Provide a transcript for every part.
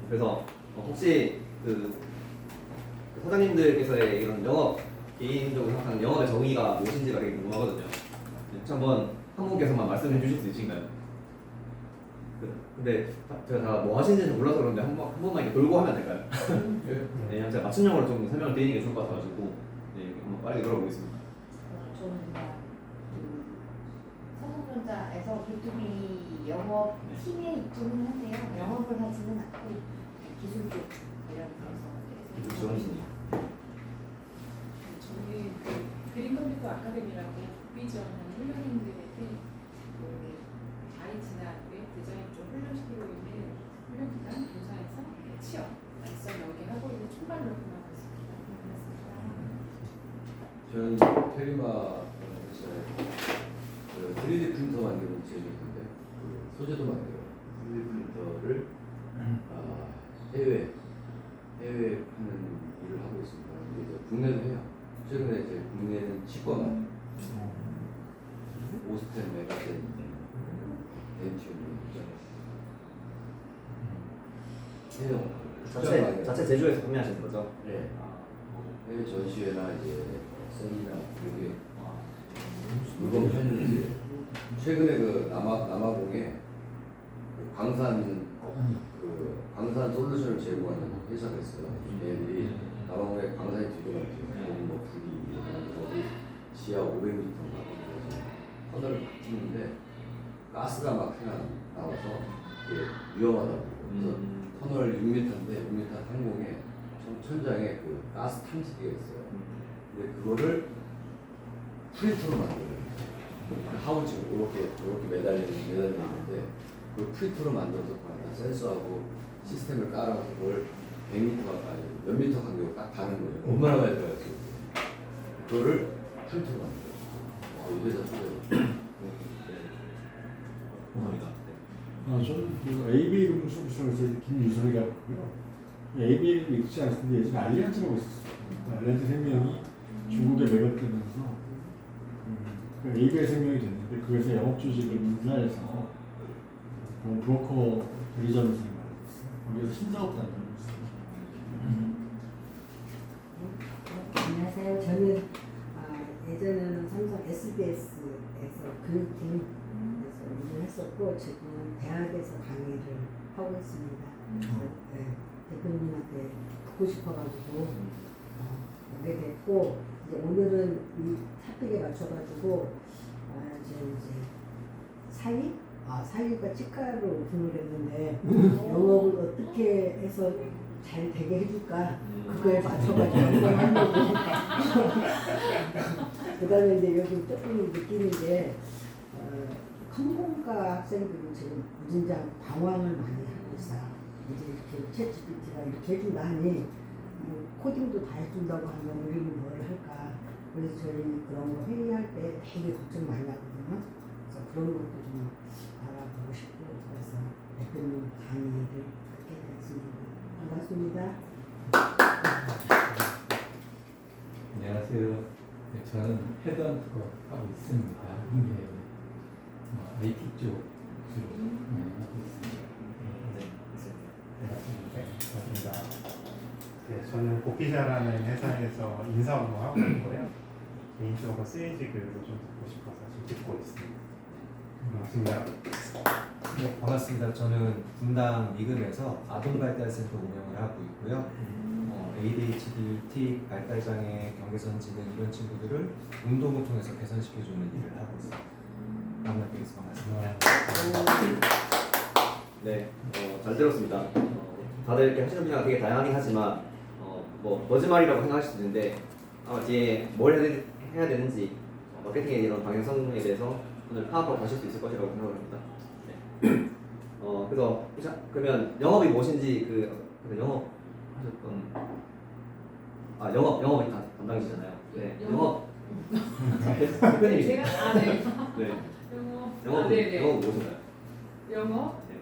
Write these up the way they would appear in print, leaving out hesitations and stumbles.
그래서 혹시 그 사장님들께서의 이런 영업 개인적으로 생각하는 영업의 정의가 무엇인지가 되게 궁금하거든요. 혹시 한번 한 분께서만 말씀해 주실 수 있으신가요? 근데 제가 다 뭐 하시는지 몰라서 그런데 한 번만 이렇게 돌고 하면 될까요? 네, 제가 맞춤형으로 좀 설명을 드리는 게 좋을 것 같아가지고 네, 한번 빨리 들어보겠습니다. 저는 삼성전자에서 B2B 영업 팀에 입주는 한데요. 영업을 하지는 않고 기술 쪽 관련해서 지원이시네요. 저희 그린 컴퓨터 아카데미라고 국비 지원하는 훈련인들에게 IT나 디자인 쪽 훈련시키고 있는 훈련기관 교사에서 취업, 말씀 여기 하고 있는 총괄로 근무하고 있습니다. 반갑습니다. 저는 테리마에서 3D 프린터 만드는 제조인데 그 소재도 만들어요. 3D 프린터를 해외 하는 일을 하고 있습니다. 근데 이제 국내도 해요. 최근에 이제 국내는 치과만 오스텐 메가센 덴티움 해요. 자체 제조해서 판매하시는 거죠? 네. 해외 전시회나 이제 세미나 이게 물건 편지 최근에 그 남아공에 그 광산 솔루션을 제공하는 회사가 있어요. 얘들이 남아공에 광산이 되게 많대요. 거기 뭐 불이 거기 지하 500m인가 터널을 막 뚫는데 가스가 막 나와서 이게 위험하다고. 그래서 터널 6m인데 6m 항공에 천장에 그 가스 탐지기가 있어요. 근데 그거를 프린터로 만들어요. 하우징 이렇게 매달리는데 그 프린터로 만들어서 다 센서하고 시스템을 깔아서 그걸 100m 가까이 몇 미터 간격으로 딱 다는 거예요. 얼마나 많이 들어갔어요. 그거를 프린터로 만들어요. 이 회사 소재로. 저는 그 ABA 금속에서 김유선이라고 하고요. ABA를 읽지 않았는데 예전에 알리안즈라고 있었어요. 알리안즈 생명이 중국에 매각되면서 ABA 생명이 됐는데 그래서 영업 조직을 분사해서 브로커 대리점을 생각했어요. 거기서 신사업 단위로 있어요. 안녕하세요. 저는 예전에는 삼성 SBS에서 교육팀에서 일을 했었고 지금은 대학에서 강의를 하고 있습니다. 네, 대표님한테 듣고 싶어가지고 오게 됐고 이제 오늘은 이 토픽에 맞춰가지고 이제 사위가 치과를 오픈을 했는데 영업을 어떻게 해서 잘 되게 해줄까 그거에 맞춰가지고 한번 하려고 그 다음에 이제 여기 조금 느끼는 게 컴공과 학생들은 지금 무진장 방황을 많이 하고 있어요. 이제 이렇게 챗GPT가 이렇게 해준다 하니 뭐 코딩도 다 해준다고 하면 우리는 뭘 할까. 그래서 저희 그런 거 회의할 때 되게 걱정 많이 하거든요. 그래서 그런 것도 좀 알아보고 싶고 그래서 대표님 강의를 그렇게 했습니다. 반갑습니다. 안녕하세요. 네, 저는 헤드헌터 하고 있습니다. IT 쪽 주로 하고 있습니다. 반갑습니다. 네, 저는 복귀자라는 회사에서 인사 업무하고 있고요. 개인적으로 세일즈 교육을 좀 듣고 싶어서 지금 듣고 있습니다. 반갑습니다. 네, 반갑습니다. 저는 분당 미금에서 아동발달센터 운영을 하고 있고요. ADHD, 틱, 발달장애, 경계선 지능 이런 친구들을 운동을 통해서 개선시켜주는 일을 하고 있습니다. 만나 뵙겠습니다. 반갑습니다. 네, 잘 들었습니다. 다들 이렇게 하시는 분야가 되게 다양하긴 하지만 뭐 거짓말이라고 생각하실 수 있는데 아마 뒤에 뭘 해야 되는지 마케팅의 이런 방향성에 대해서 오늘 파악하고 가실 수 있을 것이라고 생각을 합니다. 네. 그래서 그러면 영업이 무엇인지 영업 하셨던 영업이 담당이시잖아요. 네, 영업 대표님이 제가 네. 네. 영업 영업은 무엇인가요? 영업 네.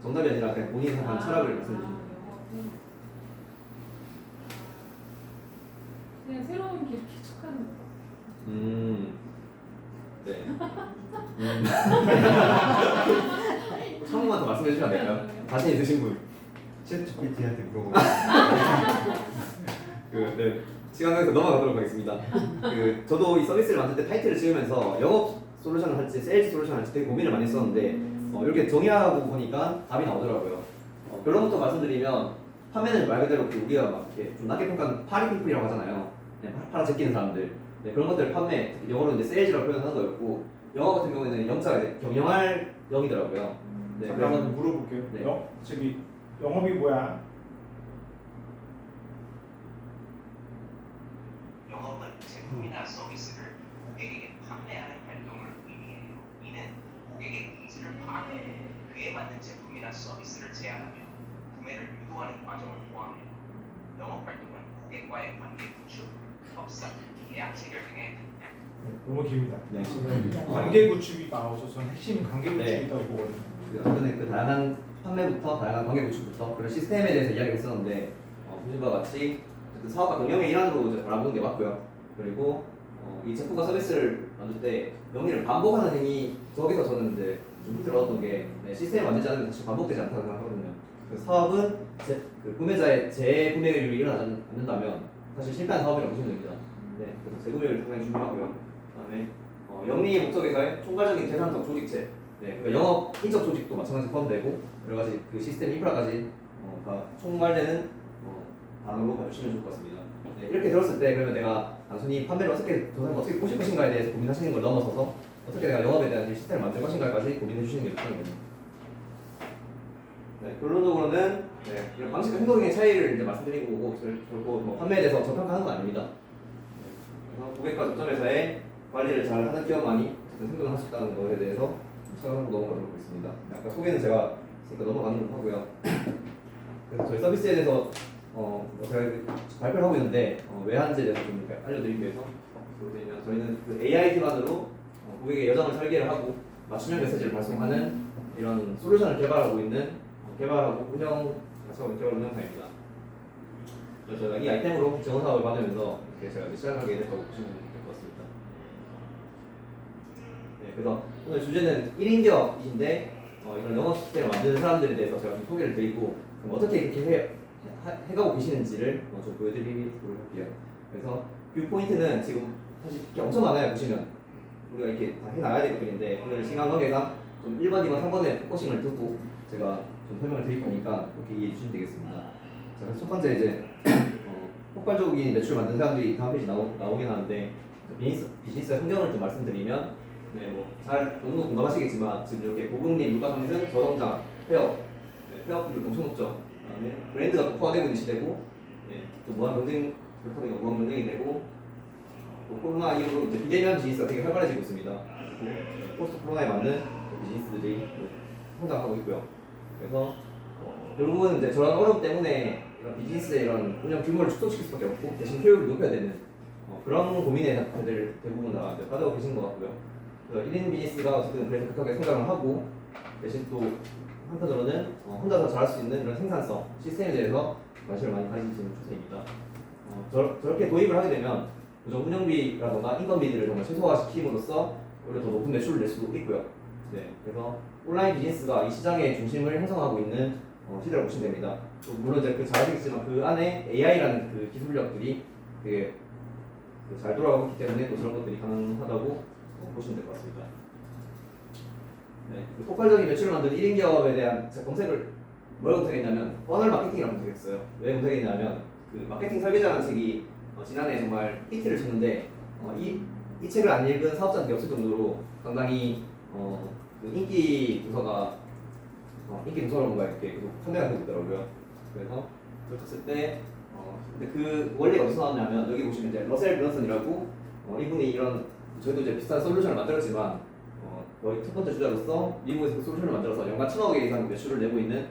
정답이 아니라 그냥 본인이 생각하는 철학을 말씀해 주시면 그냥 새로운 길 개척하는 거. 네. 한 번만 더 말씀해 주시면 안 될까요? 자신 있으신 분. 챗 GPT한테 물어보고 네. 시간 관계에서 넘어가도록 하겠습니다. 저도 이 서비스를 만들 때 타이틀을 지으면서 영업 솔루션을 할지 세일즈 솔루션을 할지 되게 고민을 많이 했었는데 이렇게 정의하고 보니까 답이 나오더라고요. 결론부터 말씀드리면 판매는 말 그대로 우리가 막 이렇게 좀 낮게 평가하는 파리피플이라고 하잖아요. 그냥 팔아 제끼는 사람들. 네, 그런 것들 판매, 특히 영어로 이제 세일즈라고 표현하는 거였고 영어 같은 경우에는 영자가 이제 경영할 영이더라고요. 네, 잠깐만 물어볼게요. 네. 저기 영업이 뭐야? 영업은 제품이나 서비스를 고객에게 판매하는 활동을 의미해요. 이는 고객의 니즈를 파악해 그에 맞는 제품이나 서비스를 제안하며 구매를 유도하는 과정을 포함해요. 영업 활동은 고객과의 관계 구축, 협상, 계약 체결 등의 너무 깁니다. 네. 관계 구축이 나오셔서 핵심 관계 네. 구축이라고 보거든요. 전에 다양한 판매부터 다양한 관계 구축부터 그런 시스템에 대해서 이야기했었는데 보신 바와 같이 어쨌든 사업과 경영의 일환으로 이제 바라보는 게 맞고요. 그리고 이 제품과 서비스를 만들 때 명의를 반복하는 행위 저기서 저는 이제 좀 힘들어했던 게 시스템을 만들지 않으면 사실 반복되지 않다고 생각하거든요. 그래서 사업은 구매자의 재구매율이 일어나지 않는다면 사실 실패한 사업이라고 보시면 됩니다. 네, 그래서 재구매율 상당히 중요하고요. 그다음에 영리 목적에서의 총괄적인 계산적 조직체, 네, 그러니까 영업 인적 조직도 마찬가지로 포함되고 여러 가지 그 시스템 인프라까지 다 총괄되는 단어로 봐주시면 좋을 것 같습니다. 네, 이렇게 들었을 때 그러면 내가 단순히 판매를 어떻게 어떻게 꼬실 것인가에 대해서 고민하시는 걸 넘어서서 어떻게 내가 영업에 대한 시스템을 만들 것인가까지 고민해 주시는 게 필요합니다. 네, 결론적으로는 이런 방식과 행동의 차이를 이제 말씀드리고 오고 결코 판매에 대해서 저평가하는 건 아닙니다. 그래서 고객과 접점에서의 관리를 잘 하는 기업만이 어쨌든 생존할 수 있다는 것에 대해서 생각하고 넘어가도록 하겠습니다. 아까 소개는 제가 넘어가는 걸 하고요. 그래서 저희 서비스에 대해서 제가 발표를 하고 있는데 왜 하는지에 대해서 좀 알려드리기 위해서 보여드리면 저희는 그 AI 기반으로 고객의 여정을 설계를 하고 맞춤형 메시지를 발송하는 이런 솔루션을 개발하고 있는 개발하고 개발 운영사입니다. 그래서 제가 이 아이템으로 지원 사업을 받으면서 이렇게 제가 시작하게 됐다고 보시면 될 것 같습니다. 네, 그래서 오늘 주제는 1인 기업인데 이런 영업 시스템을 만드는 사람들에 대해서 제가 좀 소개를 드리고 그럼 어떻게 이렇게 해가고 계시는지를 좀 보여드리도록 할게요. 그래서 뷰 포인트는 지금 사실 이렇게 엄청 많아요. 보시면 우리가 이렇게 다 해나가야 될 것들인데 오늘 시간 관계상 좀 1번, 2번, 3번에 포커싱을 두고 제가 좀 설명을 드릴 거니까 이렇게 이해해 주시면 되겠습니다. 자, 그래서 첫 번째 이제 폭발적인 매출을 만든 사람들이 다음 페이지 나오긴 하는데 비즈니스 환경을 좀 말씀드리면 잘 너무 공감하시겠지만 지금 이렇게 고금리 물가 상승, 저성장, 폐업 비율 엄청 높죠. 그다음에 브랜드가 또 포화되고 있시되고 또 무한 경쟁 그렇다니까 무한 경쟁이 되고 또 코로나 이후로 이제 비대면 비즈니스가 되게 활발해지고 있습니다. 포스트 코로나에 맞는 비즈니스들이 성장하고 있고요. 그래서 결국은 이제 저런 어려움 때문에 이런 비즈니스의 이런 운영 규모를 축소시킬 수밖에 없고 대신 효율을 높여야 되는 그런 고민에 다들 대부분 다 빠져 계신 것 같고요. 그래서 1인 비즈니스가 어쨌든 그래서 급하게 성장을 하고 대신 또 한편으로는 혼자서 잘할 수 있는 이런 생산성 시스템에 대해서 관심을 많이 가지시는 추세입니다. 저렇게 도입을 하게 되면 운영비라던가 인건비들을 정말 최소화시킴으로써 오히려 더 높은 매출을 낼 수도 있고요. 네, 그래서 온라인 비즈니스가 이 시장의 중심을 형성하고 있는 시대라고 보시면 됩니다. 물론 이제 잘 아시겠지만 그 안에 AI라는 그 기술력들이 되게 잘 돌아가고 있기 때문에 또 저런 것들이 가능하다고 보시면 될 것 같습니다. 네, 그 폭발적인 매출을 만든 1인 기업에 대한 검색을 뭐라고 검색했냐면 퍼널 마케팅이라고 검색했어요. 왜 검색했냐면 그 마케팅 설계자라는 책이 지난해 정말 히트를 쳤는데 이 책을 안 읽은 사업자들이 없을 정도로 상당히 그 인기 도서가 인기 도서로 뭔가 이렇게 계속 판매가 되고 있더라고요. 그래서 그걸 쳤을 때 근데 그 원리가 어디서 나왔냐면 여기 보시면 이제 러셀 브런슨이라고 이분이 이런 저희도 이제 비슷한 솔루션을 만들었지만 거의 첫 번째 주자로서 미국에서 그 솔루션을 만들어서 연간 1,000억 원 이상 매출을 내고 있는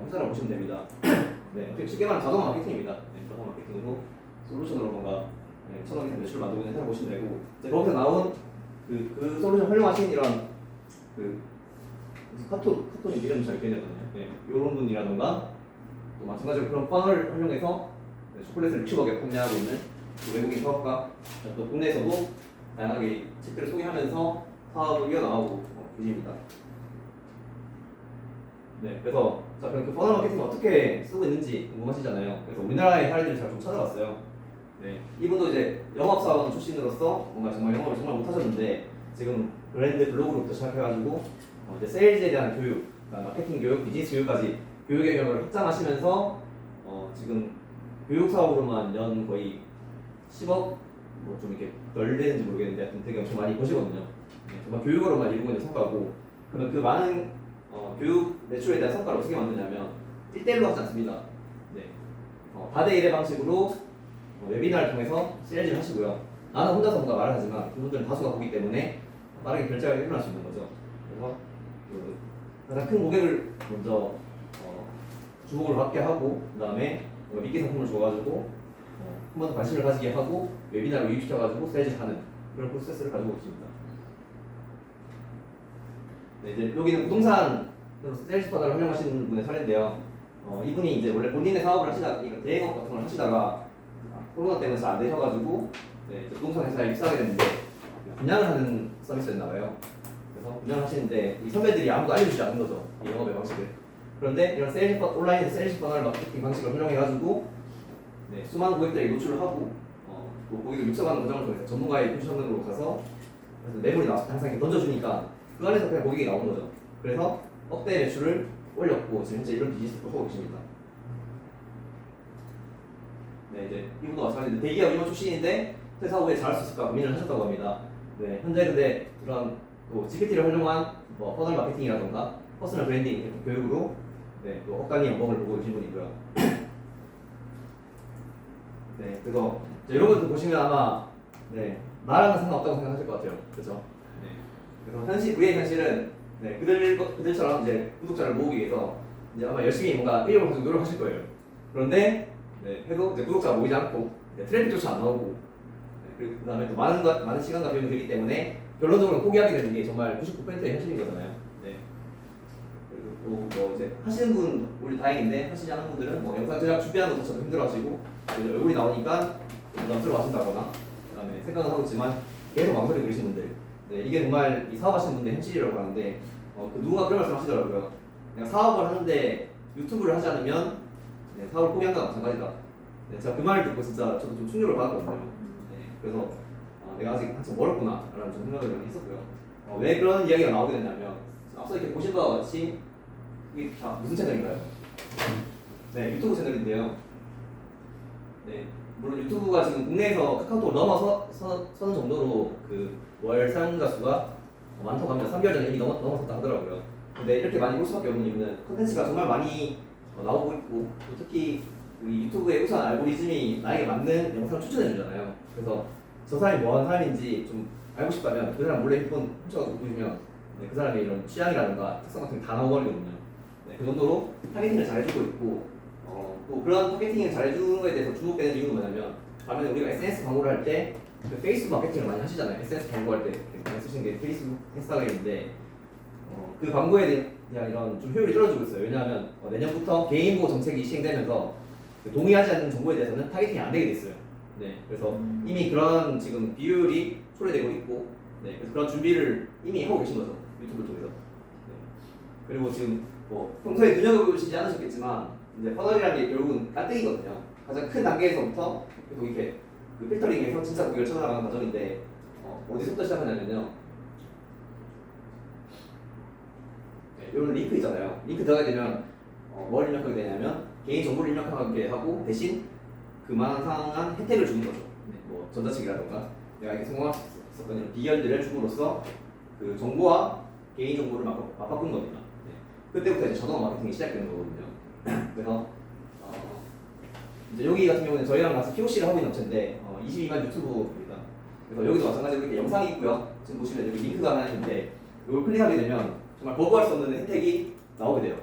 회사라고 보시면 됩니다. 네, 쉽게 말하면 자동 마케팅입니다. 네, 자동 마케팅으로 솔루션으로 뭔가 1,000억 이상 매출을 만들고 있는 회사라고 보시면 되고 거기서 나온 그 솔루션 활용하신 이런 카톤이 이름이 잘 기억나거든요. 네, 이런 분이라던가 또 마찬가지로 그런 퍼널을 활용해서 초콜릿을 60억에 판매하고 있는 외국인 사업가 또 국내에서도 다양하게 책들을 소개하면서 사업을 이어나가고 계십니다. 네, 그래서 자 그럼 그 퍼널 마케팅을 어떻게 쓰고 있는지 궁금하시잖아요. 그래서 우리나라의 사례들을 잘 좀 찾아봤어요. 네, 이분도 이제 영업사원 출신으로서 뭔가 정말 영업을 정말 못하셨는데 지금 브랜드 블로그부터 시작해가지고 이제 세일즈에 대한 교육, 그러니까 마케팅 교육, 비즈니스 교육까지 교육 영역을 확장하시면서 지금 교육 사업으로만 연 거의 10억 뭐 좀 이렇게 덜 되는지 모르겠는데 하여튼 되게 엄청 많이 버시거든요. 네, 정말 교육으로만 이루고 있는 성과고 그러면 그 많은 교육 매출에 대한 성과를 어떻게 만드냐면 1대1로 하지 않습니다. 네, 다대 1의 방식으로 웨비나를 통해서 세일즈를 하시고요. 나는 혼자서 뭔가 말을 하지만 그분들은 다수가 보기 때문에 빠르게 결제가 일어날 수 있는 거죠. 그래서 그 가장 큰 고객을 먼저 주목을 받게 하고 그 다음에 미끼 상품을 줘가지고 한 번 더 관심을 가지게 하고 웨비나를 유입시켜가지고 세일즈를 하는 그런 프로세스를 가지고 있습니다. 네, 이제 여기는 부동산 세일즈 퍼널을 활용하시는 분의 사례인데요. 이분이 이제 원래 본인의 사업을 하시다가 대행업 같은 걸 하시다가 코로나 때문에 잘 안 되셔가지고 네, 부동산 회사에 입사하게 됐는데 분양을 하는 서비스였나 봐요. 그래서 분양을 하시는데 이 선배들이 아무도 알려주지 않는 거죠. 이 영업의 방식을. 그런데 이런 온라인 세일즈 퍼널 마케팅 방식을 활용해가지고 네, 수많은 고객들에게 노출을 하고 또 고객을 육성하는 과정을 통해서 전문가의 포지션으로 가서 그래서 매물이 항상 이렇게 던져주니까 그 안에서 그냥 고객이 나오는 거죠. 그래서 억대 매출을 올렸고 지금 현재 이런 비즈니스를 하고 계십니다. 네, 이제 이분도 마찬가지로 대기업 임원 출신인데 퇴사 후에 잘할 수 있을까 고민을 하셨다고 합니다. 네, 현재 근데 그런 또 GPT를 활용한 뭐 퍼널 마케팅이라던가 퍼스널 브랜딩 교육으로 네, 또 억간의 연봉을 보고 계신 분이고요. 네, 그래서 이런 것들 보시면 아마 네, 나랑은 상관없다고 생각하실 것 같아요. 그렇죠? 네. 그래서 우리의 현실은 네, 그들처럼 이제 구독자를 모으기 위해서 이제 아마 열심히 뭔가 일을 계속 노력하실 거예요. 그런데 네, 해도 이제 구독자가 모이지 않고 트래픽조차 안 나오고 네, 그 다음에 또 많은 시간과 비용이 들기 때문에 결론적으로 포기하게 되는 게 정말 99%의 현실인 거잖아요. 네. 그리고 또 뭐 이제 하시는 분 우리 다행인데 하시지 않은 분들은 뭐 영상 제작 준비하는 것도 참 힘들어하시고 얼굴이 나오니까 부담스러워하신다거나 그다음에 생각은 하고 있지만 계속 망설이고 계신 분들 네, 이게 정말 이 사업하시는 분들의 현실이라고 하는데 그 누군가 그런 말씀 하시더라고요. 그냥 사업을 하는데 유튜브를 하지 않으면 네, 사업을 포기한다고 마찬가지다. 네, 제가 그 말을 듣고 진짜 저도 좀 충격을 받았거든요. 네, 그래서 내가 아직 한참 멀었구나 라는 좀 생각을 많이 했었고요. 왜 그런 이야기가 나오게 됐냐면 앞서 이렇게 보신 바와 같이 이게 다 무슨 채널인가요? 네, 유튜브 채널인데요. 네, 물론 유튜브가 지금 국내에서 카카오톡을 넘어서는 정도로 그 월 사용자 수가 많다고 합니다. 3개월 전에 이미 넘어섰다 하더라고요. 근데 이렇게 많이 볼 수밖에 없는 이유는 콘텐츠가 정말 많이 나오고 있고 또 특히 우리 유튜브의 우수한 알고리즘이 나에게 맞는 영상을 추천해 주잖아요. 그래서 저 사람이 뭐하는 사람인지 좀 알고 싶다면 그 사람 몰래 핸드폰 훔쳐가지고 보시면 네, 그 사람의 이런 취향이라든가 특성 같은 게 다 나와버리거든요. 네, 그 정도로 타겟팅을 잘해주고 있고 또 그런 타겟팅을 잘해주는 거에 대해서 주목되는 이유는 뭐냐면 반면에 우리가 SNS 광고를 할 때 그 페이스북 마케팅을 많이 하시잖아요. SNS 광고할 때 많이 쓰시는 게 페이스북, 인스타그램인데 그 광고에 대한 이런 좀 효율이 떨어지고 있어요. 왜냐하면 내년부터 개인 보호 정책이 시행되면서 그 동의하지 않는 정보에 대해서는 타겟팅이 안 되게 됐어요. 네, 그래서 이미 그런 지금 비율이 초래되고 있고, 네, 그래서 그런 준비를 이미 하고 계신 거죠. 유튜브를 통해서. 네. 그리고 지금 뭐 평소에 눈여겨보시지 않으셨겠지만 이제 퍼널이라는 게 결국은 깔때기거든요. 가장 큰 단계에서부터 계속 이렇게 그 필터링에서 진짜 고객을 찾아나가는 과정인데 어디서부터 시작하냐면요. 네, 이런 링크 있잖아요. 링크 들어가게 되면 뭘 입력하게 되냐면 개인 정보를 입력하게 하고 대신 그만한 혜택을 주는 거죠. 네, 뭐 전자책이라던가 내가 이렇게 성공했었던 이런 비결들을 줌으로써 그 정보와 개인 정보를 맞바꾸는 겁니다. 네. 그때부터 이제 자동화 마케팅이 시작되는 거거든요. 그래서 이제 여기 같은 경우는 저희랑 같이 POC를 하고 있는 업체인데 22만 유튜브입니다. 그래서 여기도 마찬가지로 이렇게 영상이 있고요. 지금 보시면 여기 링크가 하나 있는데 이걸 클릭하게 되면 정말 거부할 수 없는 혜택이 나오게 돼요.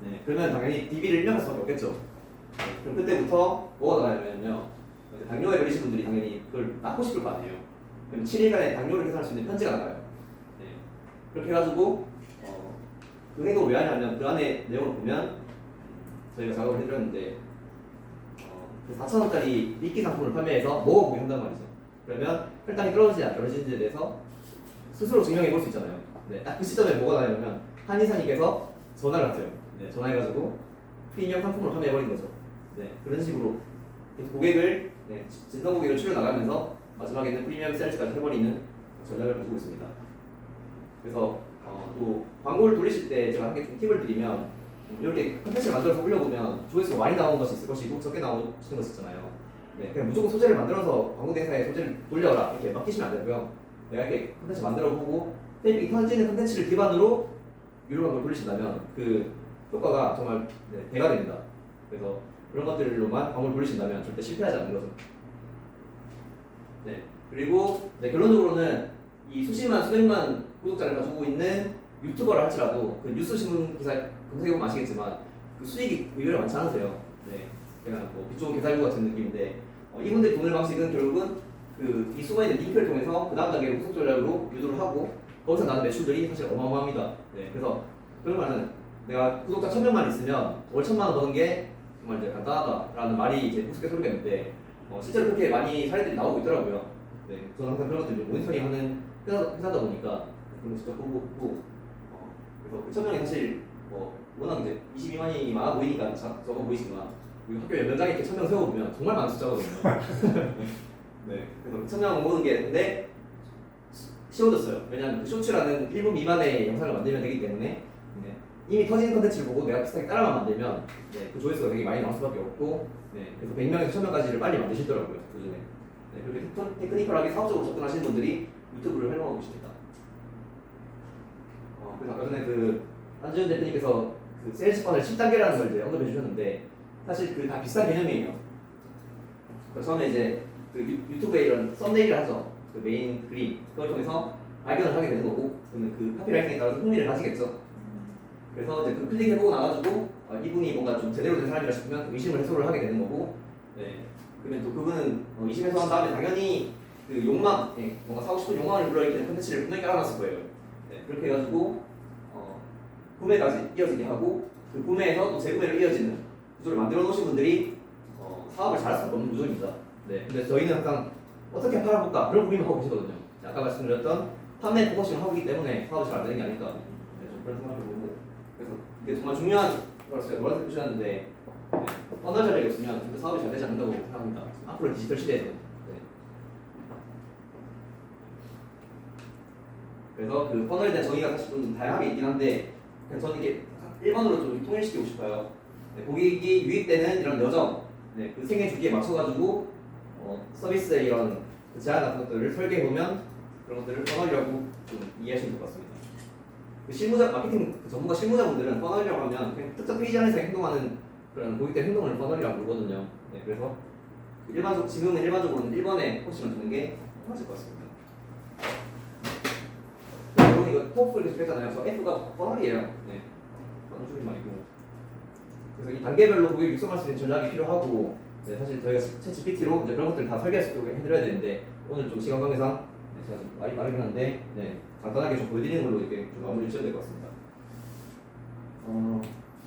네, 그러면 당연히 DB를 입력할 수밖에 없겠죠. 네, 그럼 그때부터 뭐가 나가냐면요. 당뇨에 걸리신 분들이 당연히 그걸 낳고 싶을 거 아니에요. 그럼 7일간의 당뇨를 계산할 수 있는 편지가 나가요. 네, 그렇게 해가지고 그 행동을 왜 하냐면 그 안에 내용을 보면 저희가 작업을 해드렸는데 4,000원짜리 미끼 상품을 판매해서 먹어보게 한단 말이죠. 그러면 혈당이 떨어지지 안 떨어지는지에 대해서 스스로 증명해 볼 수 있잖아요. 네, 딱 그 시점에 뭐가 나냐면 한의사님께서 전화를 하세요. 네, 전화해가지고 프리미엄 상품으로 판매해버린 거죠. 네, 그런 식으로 계속 고객을 진성 고객을 추려 나가면서 마지막에는 프리미엄 세일즈까지 해버리는 전략을 가지고 있습니다. 그래서 또 광고를 돌리실 때 제가 한 개 좀 팁을 드리면 이렇게 컨텐츠를 만들어서 올려보면 조회수가 많이 나오는 것이 있을 것이고 적게 나오는 것이 있잖아요. 네, 그냥 무조건 소재를 만들어서 광고 대사에 소재를 돌려라 이렇게 맡기시면 안 되고요. 내가 이렇게 컨텐츠 만들어보고 트래픽이 터지는 컨텐츠를 기반으로 유료 광고를 돌리신다면 그 효과가 정말 배가 됩니다. 그래서 그런 것들로만 광고를 돌리신다면 절대 실패하지 않는 거죠. 네, 그리고 결론적으로는 이 수십만 수백만 구독자를 가지고 있는 유튜버를 할지라도 그 뉴스 신문 기사 검색해보면 아시겠지만 그 수익이 의외로 많지 않으세요. 네, 그냥 뭐 비쪽 계산부 같은 느낌인데 이분들 돈을 방식은 결국은 이 숨어있는 링크를 통해서 그 다음 단계 후속 전략으로 유도를 하고 거기서 나는 매출들이 사실 어마어마합니다. 네, 그래서 그런 말은 내가 구독자 1000명만 있으면 월 1000만 원 버는 게 정말 이제 간단하다라는 말이 이제 우스갯소리가 있는데 실제로 그렇게 많이 사례들이 나오고 있더라고요. 네, 저는 항상 그런 것들 모니터링하는 회사다 보니까 그런 거 직접 보고 그래서 그 1000명이 사실 워낙 이제 22만이 많아 보이니까 적어 보이지만 우리 학교 연장에 이렇게 1000명 세워보면 정말 많은 숫자거든요. 네, 그래서 1000명 모으는 게 근데 쉬워졌어요. 왜냐하면 그 쇼츠라는 1분 미만의 영상을 만들면 되기 때문에 이미 터지는 컨텐츠를 보고 내가 비슷하게 따라만 만들면 그 조회수가 되게 많이 나올 수밖에 없고 그래서 100명에서 1000명까지를 빨리 만드시더라고요. 요즘에. 네, 그렇게 테크니컬하게 사업적으로 접근하시는 분들이 유튜브를 활용하고 계십니다. 그래서 아까 전에 안지훈 대표님께서 그 세일즈 퍼널 10단계라는 걸 이제 언급해 주셨는데 사실 다 비슷한 개념이에요. 처음에 이제 유튜브에 이런 썸네일을 하죠. 그 메인 그림 그걸 통해서 발견을 하게 되는 거고 그러면 그 카피라이팅에 따라서 흥미를 가지겠죠. 그래서 이제 그 클릭해보고 나가지고 이분이 뭔가 좀 제대로 된 사람이라 싶으면 의심을 해소를 하게 되는 거고 네. 그러면 또 그분은 의심해소 한 다음에 당연히 그 욕망, 뭔가 사고 싶은 욕망을 불러일으키는 컨텐츠를 분명히 깔아놨을 거예요. 네. 그렇게 해가지고 구매까지 이어지게 하고 그 구매에서 또 재구매로 이어지는 구조를 만들어 놓으신 분들이 사업을 잘할 수밖에 없는 구조입니다. 네. 근데 저희는 항상 어떻게 팔아볼까 그런 고민을 하고 계시거든요. 아까 말씀드렸던 판매 포커싱을 하고 있기 때문에 사업이 잘 안 되는 게 아닐까 좀 그런 생각을 보고 그래서 이게 정말 중요한 거라서 제가 노란색 표시하는데 퍼널 전략이 없으면 진짜 사업이 잘 되지 않는다고 생각합니다. 앞으로 디지털 시대에서 그래서 그 퍼널에 대한 정의가 사실 좀 다양하게 있긴 한데 그냥 저는 이게 일반으로 좀 통일시키고 싶어요. 고객이 유입되는 이런 여정, 그 생애 주기에 맞춰가지고 서비스의 이런 제한 같은 것들을 설계해보면 그런 것들을 퍼널이라고 좀 이해하시면 될 것 같습니다. 그 실무자, 마케팅 전문가 실무자분들은 퍼널이라고 하면 그냥 특정 페이지 안에서 행동하는 그런 고객들 행동을 퍼널이라고 부르거든요. 네, 그래서 지금은 일반적으로는 1번에 포커싱을 두는 게 맞을 것 같습니다. 여러분 이거 토플 계속 했잖아요. 저 F가 퍼널이에요. 네, 퍼널 줄임말이고. 그래서 이 단계별로 고객 육성할 수 있는 전략이 필요하고 사실 저희가 챗GPT로 이제 그런 것들을 다 설계할 수 있도록 해드려야 되는데 오늘 좀 시간 관계상 제가 좀 많이 빠르긴 한데 간단하게 좀 보여드리는 걸로 이렇게 좀 마무리 지어야 될 것 같습니다.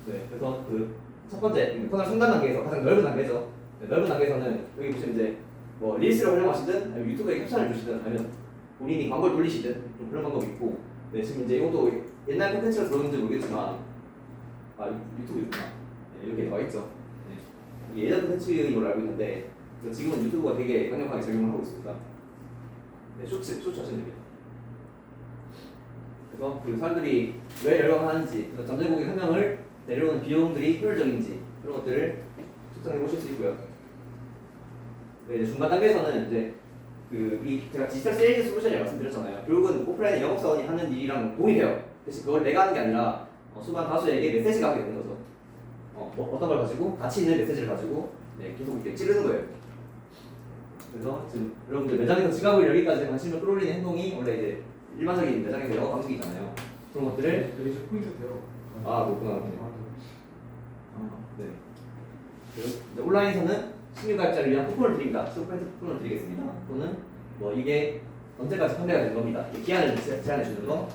네, 그래서 그 첫 번째 퍼널 상단 단계에서 가장 넓은 단계죠. 넓은 단계에서는 여기 보시면 이제 뭐 릴스를 활용하시든 아니면 유튜브에 캡션을 주시든 아니면 본인이 광고를 돌리시든 좀 그런 방법이 있고 지금 이제 이것도 옛날 콘텐츠가 들어오는지 모르겠지만 유튜브였구나. 이렇게 나와 있죠. 이게 예전 콘텐츠인 걸로 알고 있는데 지금은 유튜브가 되게 강력하게 적용을 하고 있습니다. 쇼츠 하시면 됩니다. 그래서 그 사람들이 왜 열광하는지, 잠재 고객 한 명을 내려오는 비용들이 효율적인지 그런 것들을 측정해 보실 수 있고요. 이제 중간 단계에서는 이제 제가 디지털 세일즈 솔루션이라고 말씀드렸잖아요. 결국은 오프라인의 영업사원이 하는 일이랑 동일해요. 대신 그걸 내가 하는 게 아니라 수많은 다수에게 메시지가 하게 되는 거죠. 어떤 걸 가지고 가치 있는 메시지를 가지고 계속 이렇게 찌르는 거예요. 그래서 지금 여러분들 매장에서 지갑을 열기까지 관심을 끌어올리는 행동이 원래 이제 일반적인 매장에서 영업 방식이잖아요. 그런 것들을 여기서 포인트 돼요. 그렇구나. 네. 이제 온라인에서는 신규 가입자를 위한 쿠폰을 드립니다. 10% 쿠폰을 드리겠습니다. 또는 뭐 이게 언제까지 판매가 되는 겁니다. 기한을 제한해 주는 거,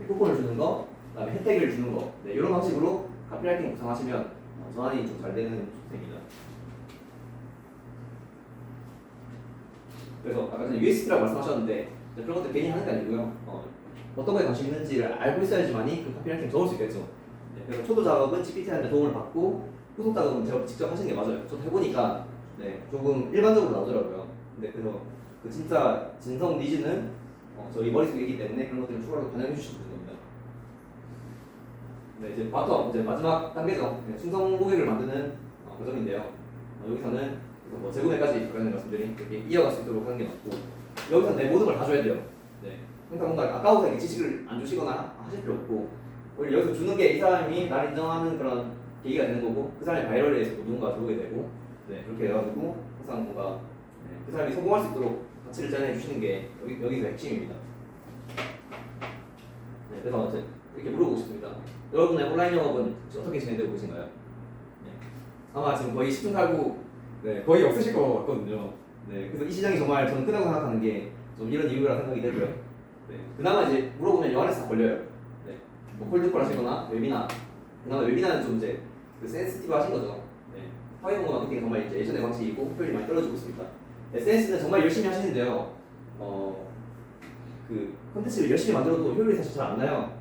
쿠폰을 주는 거, 그다음에 혜택을 주는 거. 이런 방식으로 카피라이팅 구성하시면 전환이 좀 잘 되는 상태입니다. 그래서 아까 전에 USP라고 말씀하셨는데 그런 것들 괜히 하는 게 아니고요. 어떤 거에 관심 있는지를 알고 있어야지만이 그 카피라이팅 적을 수 있겠죠. 그래서 초도 작업은 GPT한테 도움을 받고 후속 작업은 제가 직접 하시는 게 맞아요. 저도 해보니까 조금 일반적으로 나오더라고요. 그래서 그 진짜 진성 니즈는 저희 머릿속에 있기 때문에 그런 것들을 추가로 반영해 주시면 되는 겁니다. 이제 바텀 이제 마지막 단계죠. 충성 고객을 만드는 과정인데요. 여기서는 뭐 재구매까지 관련된 말씀들이 이렇게 이어갈 수 있도록 하는 게 맞고 여기서 내 모든 걸 다 줘야 돼요. 그러니까 뭔가 아까워서 이렇게 지식을 안 주시거나 하실 필요 없고 오히려 여기서 주는 게 이 사람이 날 인정하는 그런 계기가 되는 거고 그 사람의 바이럴에 의해서 누군가 들어오게 되고 그렇게 해가지고 항상 뭔가 그 사람이 성공할 수 있도록 가치를 짜내 주시는 게 여기서 핵심입니다. 그래서 이제 이렇게 물어보고 싶습니다. 여러분의 온라인 영업은 어떻게 진행되고 계신가요? 아마 지금 거의 10분 살고 거의 없으실 것 같거든요. 그래서 이 시장이 정말 저는 크다고 생각하는 게 좀 이런 이유라 생각이 되고요. 그나마 이제 물어보면 요 안에서 다 걸려요. 뭐 콜드콜 하시거나 웨비나, 그나마 웨비나는 좀 이제 그 센시티브 하신 거죠. 화이트 마케팅이 정말 이제 예전의 방식이고 효율이 많이 떨어지고 있습니다. SNS는 정말 열심히 하시는데요. 그 콘텐츠를 열심히 만들어도 효율이 사실 잘 안 나요.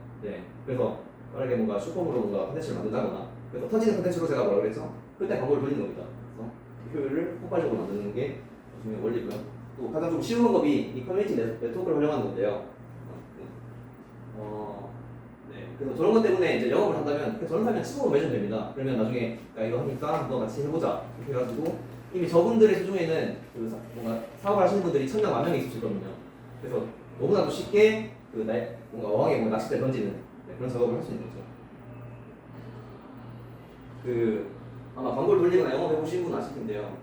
그래서 만약에 뭔가 슈퍼으로 뭔가 콘텐츠를 만든다거나 그래서 터지는 콘텐츠로 제가 뭐라 그랬죠? 그때 광고를 돌리는 겁니다. 그래서 효율을 폭발적으로 만드는 게 중요한 원리고요. 또 가장 좀 쉬운 방법이 이 커뮤니티 네트워크를 활용하는 건데요. 그래서 저런 것 때문에 이제 영업을 한다면 저런 사람이랑 친구로 맺으면 됩니다. 그러면 나중에 야 이거 하니까 너 같이 해보자 이렇게 해가지고 이미 저분들의 수중에는 그 뭔가 사업을 하시는 분들이 1000명, 10,000명이 있으시거든요. 그래서 너무나도 쉽게 그 뭔가 어항에 뭔가 낚싯대 던지는 그런 작업을 할 수 있는 거죠. 그 아마 광고를 돌리거나 영업해 보신 분은 아실 텐데요.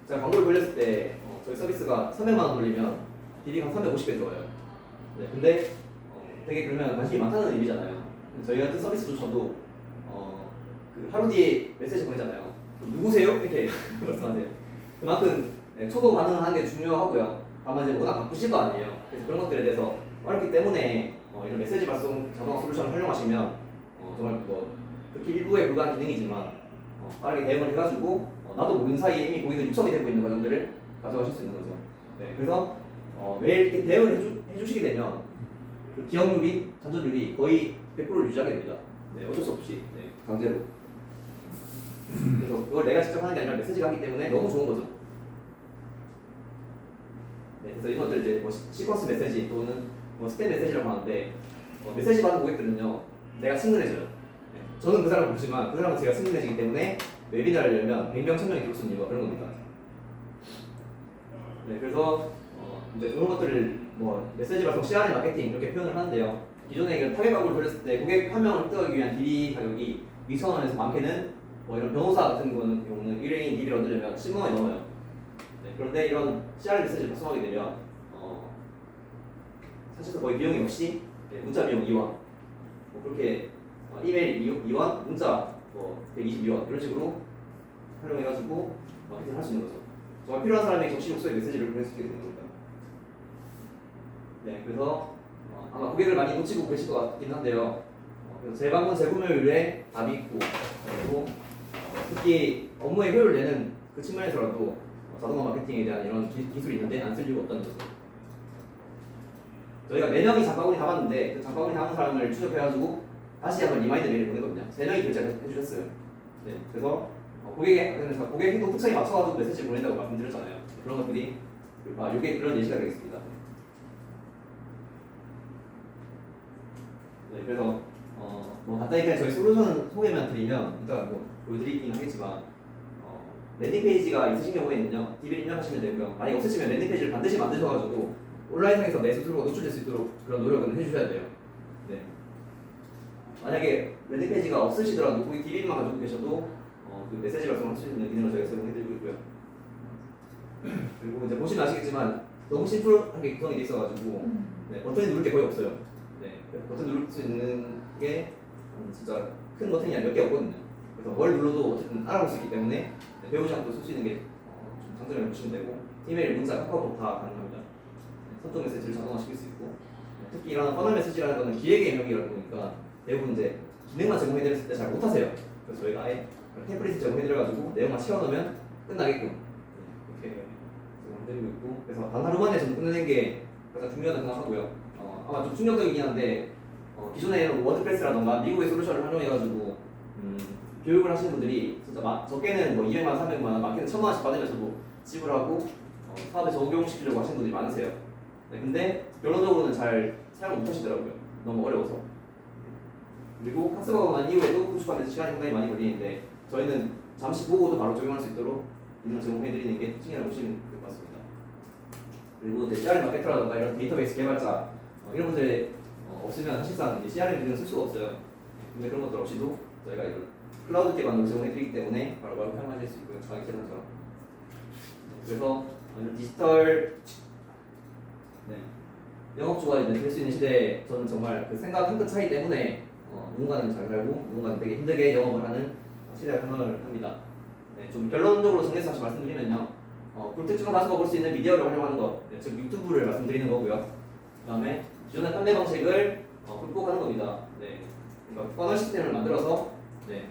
제가 광고를 돌렸을 때 저희 서비스가 300만 원 돌리면 딜이 한 350배 들어가요. 근데 되게 그러면 관심이 많다는 의미잖아요. 저희 같은 서비스조차도 그 하루 뒤에 메시지 보내잖아요. 누구세요? 이렇게 말씀하세요. 그만큼 초도 반응을 하는 게 중요하고요. 다만 이제 워낙 바쁘실 거 아니에요. 그래서 그런 것들에 대해서 어렵기 때문에 이런 메시지 발송 자동화 솔루션을 활용하시면 정말 뭐 그렇게 일부에 불과한 기능이지만 빠르게 대응을 해가지고 나도 모르는 사이에 이미 고객들 육성이 되고 있는 과정들을 가져가실 수 있는 거죠. 그래서 매일 이렇게 대응을 해주시게 되면 그 기억률이, 잔존율이 거의 100%를 유지하게 됩니다. 어쩔 수 없이 강제로. 그래서 그걸 내가 직접 하는 게 아니라 메시지가 하기 때문에 너무 좋은 거죠. 그래서 이런 것들 이제 뭐 시퀀스 메시지 또는 뭐 스텝 메시지라고 하는데 메시지 받은 고객들은요 내가 친근해져요. 저는 그 사람을 모르지만 그 사람은 제가 친근해지기 때문에 웨비나를 열면 100명, 1000명이 들을 수 있는 이유가 그런 겁니다. 그래서 이제 그런 것들을 뭐 메시지 발송, CRM 마케팅 이렇게 표현을 하는데요. 기존에 타겟 광고를 돌렸을 때 고객 한 명을 획득하기 위한 딜이 가격이 2,000원에서 많게는 뭐 이런 변호사 같은 경우는 1회인 딜을 얻으려면 10만 원이 넘어요. 그런데 이런 CRM 메시지를 발송하게 되면 사실 거의 비용이 없이 문자 비용 2원, 뭐 그렇게 이메일 2원, 문자 뭐 122원 이런 식으로 활용해가지고 마케팅을 할 수 있는 거죠. 정말 필요한 사람에게 적시 목소리 메시지를 보낼 수 있게 되는 겁니다. 그래서 아마 고객을 많이 놓치고 계실 것 같긴 한데요. 그래서 재방문 재구매율에 답이 있고 그리고 특히 업무에 효율을 내는 그 측면에서라도 자동화 마케팅에 대한 이런 기술이 있는데 안 쓸 이유가 없다는 거죠. 저희가 4명이 장바구니 담았는데 그 장바구니 담은 사람을 추적해가지고 다시 한번 리마인드 메일을 보내거든요. 3명이 결제를 해주셨어요. 그래서 고객 행동 특성에 맞춰가지고 메시지를 보낸다고 말씀드렸잖아요. 그런 것들이 이게 그런 예시가 되겠습니다. 그래서 뭐 간단히 저희 솔루션 소개만 드리면 이따가 뭐 보여드리긴 하겠지만 랜딩 페이지가 있으신 경우에는요 DB를 입력하시면 되고요. 만약에 없으시면 랜딩 페이지를 반드시 만드셔가지고 온라인상에서 내 스스로가 노출될 수 있도록 그런 노력은 해주셔야 돼요. 만약에 랜딩 페이지가 없으시더라도 거기 DB만 가지고 계셔도 그 메시지 발송을 할 수 있는 기능을 저희가 제공해드리고 있고요. 그리고 이제 보시면 아시겠지만 너무 심플하게 구성이 돼 있어가지고 버튼이 누를 게 거의 없어요. 버튼 누를 수 있는 게 진짜 큰 버튼이 몇 개 없거든요. 그래서 뭘 눌러도 어쨌든 알아볼 수 있기 때문에 배우지 않고 쓸 수 있는 게 좀 장점을 보시면 되고 이메일, 문자, 카카오톡 다 가능합니다. 선정 메시지를 자동화시킬 수 있고 특히 이런 퍼널 메시지라는 거는 기획의 영역이라다 보니까 대부분 이제 기능만 제공해드렸을 때 잘 못하세요. 그래서 저희가 아예 템플릿을 제공해드려가지고 내용만 채워넣으면 끝나게끔 이렇게 제공해드리고 있고 그래서 단 하루 만에 좀 끝내는 게 가장 중요하다고 생각하고요. 아마 좀 충격적이긴 한데 기존에 워드프레스라던가 미국의 솔루션을 활용해가지고 교육을 하시는 분들이 진짜 적게는 뭐 200만, 300만, 많게는 1000만 원씩 받으면서도 지불하고 사업에 적용시키려고 하시는 분들이 많으세요. 네, 근데 결론적으로는 잘 사용 못 하시더라고요. 너무 어려워서. 그리고 학습하고 난 이후에도 구축하면서 시간이 상당히 많이 걸리는데 저희는 잠시 보고도 바로 적용할 수 있도록 이런 제공해드리는 게 특징이라고 보시면 될 것 같습니다. 그리고 이제 CRM 마케터라든가 이런 데이터베이스 개발자 이런 분들 없으면 사실상 이제 CRM을 쓸 수가 없어요. 근데 그런 것들 없이도 저희가 이런 클라우드 기반으로 제공해드리기 때문에 바로바로 사용하실 수 있고요. 자기 계산처럼. 그래서 이런 디지털 영업주가 될 수 있는 시대에 저는 정말 그 생각 한 끗 차이 때문에 누군가는 잘 살고 누군가는 되게 힘들게 영업을 하는 시대를 생각을 합니다. 네, 좀 결론적으로 정리해서 다시 말씀드리면요. 불특정한 다수가 볼 수 있는 미디어를 활용하는 것, 즉 유튜브를 말씀드리는 거고요. 그 다음에 기존의 판매 방식을 극복하는 겁니다. 네, 그러니까 퍼널 시스템을 만들어서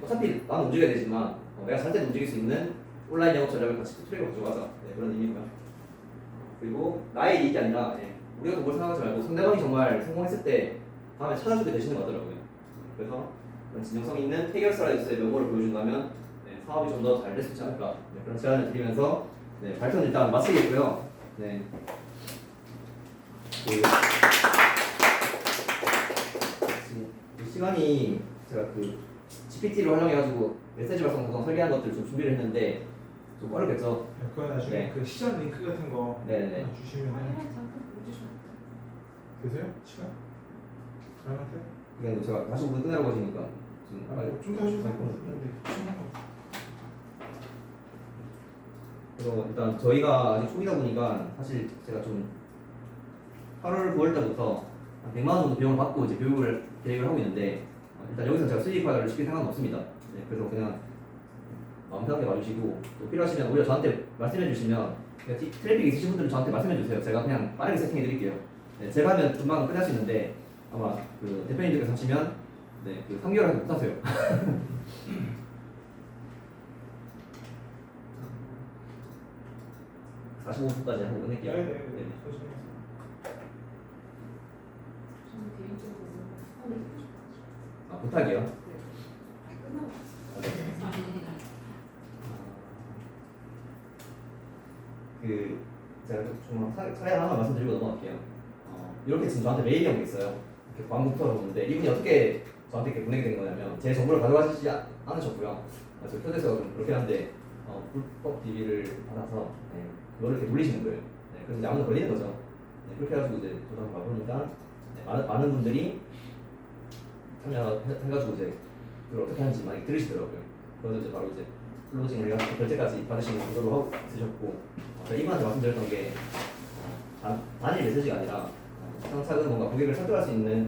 어차피 나는 움직여야 되지만 내가 잘 때 움직일 수 있는 온라인 영업 전략을 같이 트랙을 가져가자. 그런 의미고요. 그리고 나의 이익이 아니라 우리가 그걸 생각하지 말고 상대방이 정말 성공했을 때 다음에 찾아주게 되시는 것 같더라고요. 그래서 그런 진정성 있는 해결사로서의 면모를 보여준다면 사업이 좀 더 잘 될 수 있지 않을까 그런 제안을 드리면서 발표는 일단 마치겠고요. 시간이 제가 그 GPT를 활용해가지고 메시지 발송 구성 설계한 것들 좀 준비를 했는데 좀 어렵겠죠? 그거 나중에 네. 그 시전 링크 같은 거 네네. 주시면 잠깐 보여주시면 되세요? 시간? 가능하세요? 그냥 제가 다시 오늘 끝내라고 하시니까 좀더 해주세요. 상관없는데. 그래서 일단 저희가 아직 초기다 보니까 사실 제가 좀 8월 9월 때부터 한 100만 원 정도 비용을 받고 이제 교육을 계획을 하고 있는데 일단 여기서 제가 수익화를 시킬 생각은 없습니다. 그래서 그냥 마음 편하게 봐주시고 또 필요하시면 오히려 저한테 말씀해 주시면 트래픽 있으신 분들은 저한테 말씀해 주세요. 제가 그냥 빠르게 세팅해 드릴게요. 제가 하면 금방 끝날 수 있는데 아마 그 대표님들께서 하시면 그 3개월 안에 못 하세요. 네. 45분까지 하고 끝낼게요. 네네. 조심해서. 저는 개인적으로 부탁을 드리고 싶어요. 아, 부탁이요? 끝나고 그 제가 좀 차례 하나 말씀드리고 넘어갈게요. 이렇게 지금 저한테 메일이 온 게 있어요. 이렇게 광고부터 오는데 이분이 어떻게 저한테 이렇게 보내게 된 거냐면 제 정보를 가져가시지 않으셨고요. 저 켜져서 좀 그렇긴 한데 불법 DB를 받아서 그거를 이렇게 돌리시는 거예요. 그래서 이제 아무나 걸리는 거죠. 그렇게 해가지고 이제 저도 한번 봐보니까 많은 분들이 참여해가지고 이제 그걸 어떻게 하는지 많이 들으시더라고요. 그래서 이제 바로 이제 클로징을 해가지고 결제까지 받으시는 정도로 하고 있으셨고 제가 이분한테 말씀드렸던 게 단일 메시지가 아니라 차근차근 뭔가 고객을 설득할 수 있는